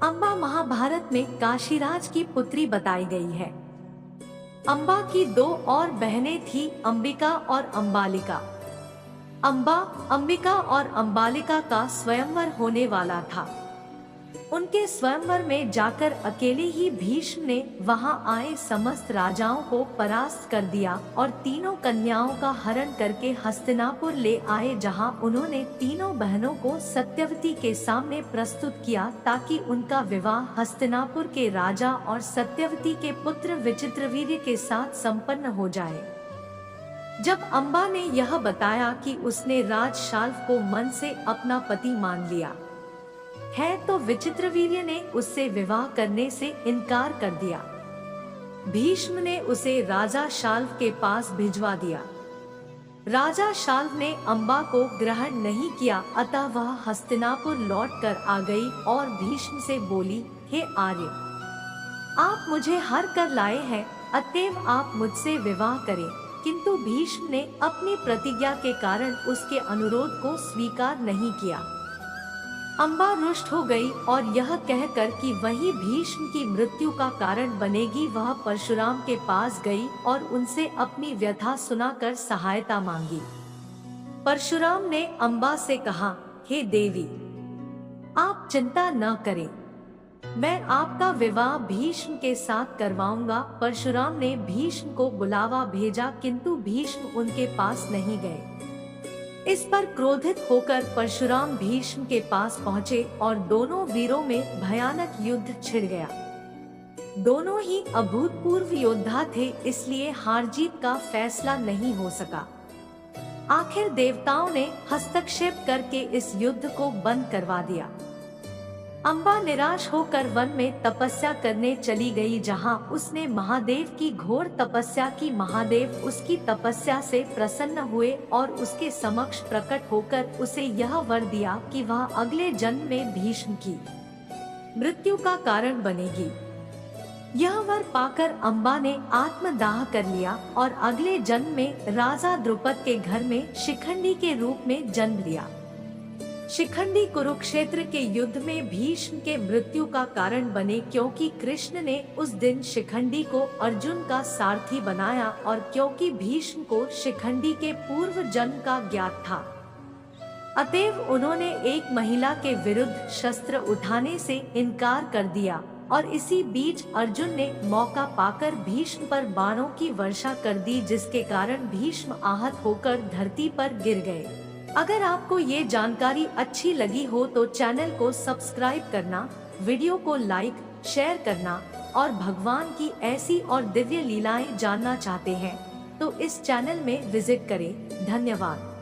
अम्बा महाभारत में काशीराज की पुत्री बताई गई है। अम्बा की दो और बहनें थीं, अंबिका और अंबालिका। अम्बा, अंबिका और अंबालिका का स्वयंवर होने वाला था। उनके स्वयंवर में जाकर अकेले ही भीष्म ने वहां आए समस्त राजाओं को परास्त कर दिया और तीनों कन्याओं का हरण करके हस्तिनापुर ले आए, जहां उन्होंने तीनों बहनों को सत्यवती के सामने प्रस्तुत किया ताकि उनका विवाह हस्तिनापुर के राजा और सत्यवती के पुत्र विचित्रवीर्य के साथ संपन्न हो जाए। जब अम्बा ने यह बताया कि उसने राजशाल्व को मन से अपना पति मान लिया है, तो विचित्रवीर्य ने उससे विवाह करने से इनकार कर दिया। भीष्म ने उसे राजा शाल्व के पास भिजवा दिया। राजा शाल्व ने अम्बा को ग्रहण नहीं किया, अतः वह हस्तिनापुर लौट कर आ गई और भीष्म से बोली, हे आर्य, आप मुझे हर कर लाए हैं, अतएव आप मुझसे विवाह करें। किंतु भीष्म ने अपनी प्रतिज्ञा के कारण उसके अनुरोध को स्वीकार नहीं किया। अम्बा रुष्ट हो गई और यह कहकर कि वही भीष्म की मृत्यु का कारण बनेगी, वह परशुराम के पास गई और उनसे अपनी व्यथा सुनाकर सहायता मांगी। परशुराम ने अम्बा से कहा, हे देवी, आप चिंता न करें, मैं आपका विवाह भीष्म के साथ करवाऊंगा। परशुराम ने भीष्म को बुलावा भेजा, किंतु भीष्म उनके पास नहीं गए। इस पर क्रोधित होकर परशुराम भीष्म के पास पहुँचे और दोनों वीरों में भयानक युद्ध छिड़ गया। दोनों ही अभूतपूर्व योद्धा थे, इसलिए हार जीत का फैसला नहीं हो सका। आखिर देवताओं ने हस्तक्षेप करके इस युद्ध को बंद करवा दिया। अम्बा निराश होकर वन में तपस्या करने चली गई, जहां उसने महादेव की घोर तपस्या की। महादेव उसकी तपस्या से प्रसन्न हुए और उसके समक्ष प्रकट होकर उसे यह वर दिया कि वह अगले जन्म में भीष्म की मृत्यु का कारण बनेगी। यह वर पाकर अम्बा ने आत्मदाह कर लिया और अगले जन्म में राजा द्रुपद के घर में शिखंडी के रूप में जन्म लिया। शिखंडी कुरुक्षेत्र के युद्ध में भीष्म के मृत्यु का कारण बने, क्योंकि कृष्ण ने उस दिन शिखंडी को अर्जुन का सारथी बनाया और क्योंकि भीष्म को शिखंडी के पूर्व जन्म का ज्ञात था, अतएव उन्होंने एक महिला के विरुद्ध शस्त्र उठाने से इनकार कर दिया और इसी बीच अर्जुन ने मौका पाकर भीष्म पर बाणों की वर्षा कर दी, जिसके कारण भीष्म आहत होकर धरती पर गिर गए। अगर आपको ये जानकारी अच्छी लगी हो तो चैनल को सब्सक्राइब करना, वीडियो को लाइक, शेयर करना और भगवान की ऐसी और दिव्य लीलाएं जानना चाहते हैं तो इस चैनल में विजिट करें। धन्यवाद।